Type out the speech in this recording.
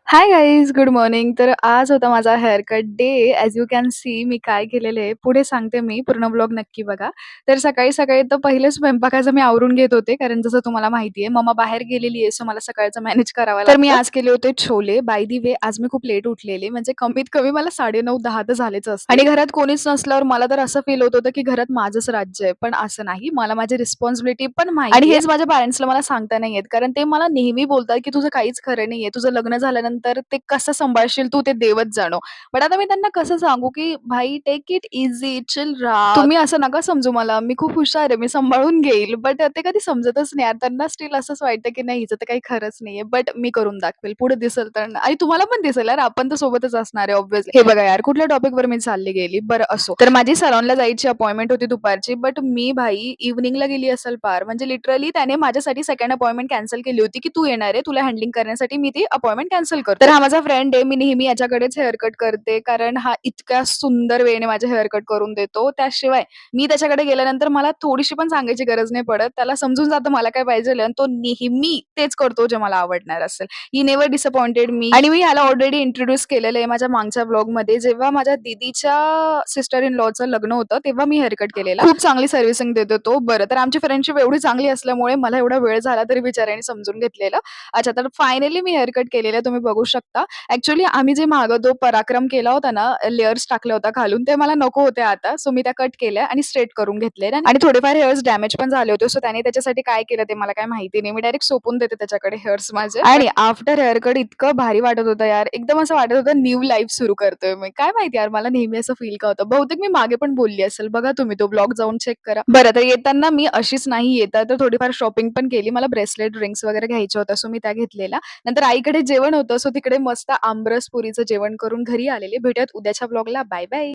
Hi guys, good morning. तर आज होता माझा haircut day. As you can see मी काय केलेलं आहे, पुढे सांगते मी. पूर्ण ब्लॉग नक्की बघा. तर सकाळी-सकाळी तर पहिलं स्वयंपाकाचं मी आवरून घेत होते, कारण जसं तुम्हाला माहिती आहे, मम्मा बाहेर गेलेली आहे, सो मला सकाळचं मॅनेज करावं लागतं. तर मी आज केले होते छोले. बाय द वे आज मी खूप लेट उठलेले, म्हणजे कमीत कमी मला 9:30-10 तर झालेच असतील. आणि घरात कोणीच नसल्यावर मला तर असं फील होत होतं, की घरात माझंच राज्य आहे. पण असं नाही, मला माझी रिस्पॉन्सिबिलिटी पण माहिती आणि हेच माझ्या पॅरेंट्सला मला सांगता नाही येत, कारण ते मला नेहमी बोलतात, की "तुझं काहीच खरं नाहीये. तुझं लग्न झाल्यानंतर ते कसं सांभाळशील तू ते देवच जाणो." बट आता मी त्यांना कसं सांगू, की "भाई टेक इट ईझी, चिल राहा. तुम्ही असं नका समजू मला. मी खूप हुशार आहे. मी सांभाळून घेईल." बट ते कधी समजतच नाही यार. त्यांना स्टिल असंच वाटतं, की नाही हिचं तर काही खरंच नाहीये. बट मी करून दाखवेल. पुढे दिसेल तर आणि तुम्हाला पण दिसेल यार, आपण तर सोबतच असणार आहे ऑब्व्हियसली. हे बघा यार, कुठल्या टॉपिकवर मी चालली गेली. बरं असो. तर माझी सलॉनला जायची अपॉइंटमेंट होती दुपारची. बट मी भाई इव्हनिंगला गेली असेल पार. म्हणजे लिटरली त्याने माझ्यासाठी सेकंड अपॉइंटमेंट कॅन्सल केली होती, की "तू येणार आहे. तुला हँडलिंग करण्यासाठी मी ती अपॉइंटमेंट कॅन्सल करतो." तर हा माझा फ्रेंड आहे. मी नेहमी याच्याकडेच हेअर कट करते. कारण हा इतक्या सुंदर वेने माझे हेअर कट करून देतो. त्याशिवाय मी त्याच्याकडे गेल्यानंतर मला थोडीशी पण सांगायची गरज नाही पडत. त्याला समजून जातं मला काय पाहिजेल आणि तो नेहमी तेच करतो जे मला आवडणार असेल. ही नेव्हर डिसअपॉइंटेड मी आणि मी ह्याला ऑलरेडी इंट्रोड्यूस केलेलं आहे माझ्या मागच्या ब्लॉगमध्ये. जेव्हा माझ्या दीदीच्या सिस्टर इन लॉचं लग्न होतं, तेव्हा मी हेअर कट केलेला. खूप चांगली सर्व्हिसिंग देतो तो. बरं, तर आमची फ्रेंडशिप एवढी चांगली असल्यामुळे मला एवढा वेळ झाला तरी बिचाऱ्याने समजून घेतलेलं. अच्छा, तर फायनली मी हेअर कट केलेलं तुम्ही बघू शकता. ॲक्चुअली आम्ही जे मागे तो पराक्रम केला होता ना, लेयर्स टाकल्या होत्या खालून, ते मला नको होते आता. सो मी त्या कट केल्या आणि स्ट्रेट करून घेतले आणि थोडेफार हेअर्स डॅमेज पण झाले होते. सो त्याने त्याच्यासाठी काय केलं ते मला काही माहिती नाही. मी डायरेक्ट सोपून देते त्याच्याकडे हेअर्स माझे आणि आफ्टर हेअर कट इतकं भारी वाटत होतं यार. एकदम असं वाटत होतं न्यू लाईफ सुरू करतोय मी. काय माहिती यार, मला नेहमी असं फील का होतं. बहुतेक मी मागे पण बोलली असेल. बघा तुम्ही तो ब्लॉग जाऊन चेक करा. बरं, तर येताना मी अशीच नाही येता तर थोडीफार शॉपिंग पण केली. मला ब्रेसलेट, रिंग्स वगैरे घ्यायच्या होत्या. सो मी त्या घेतलेल्या. नंतर आईकडे जेवण होतं. सो तिकडे मस्त आमरस पुरीचं जेवण करून घरी आलेले. भेटूयात उद्याच्या ब्लॉगला. Bye bye.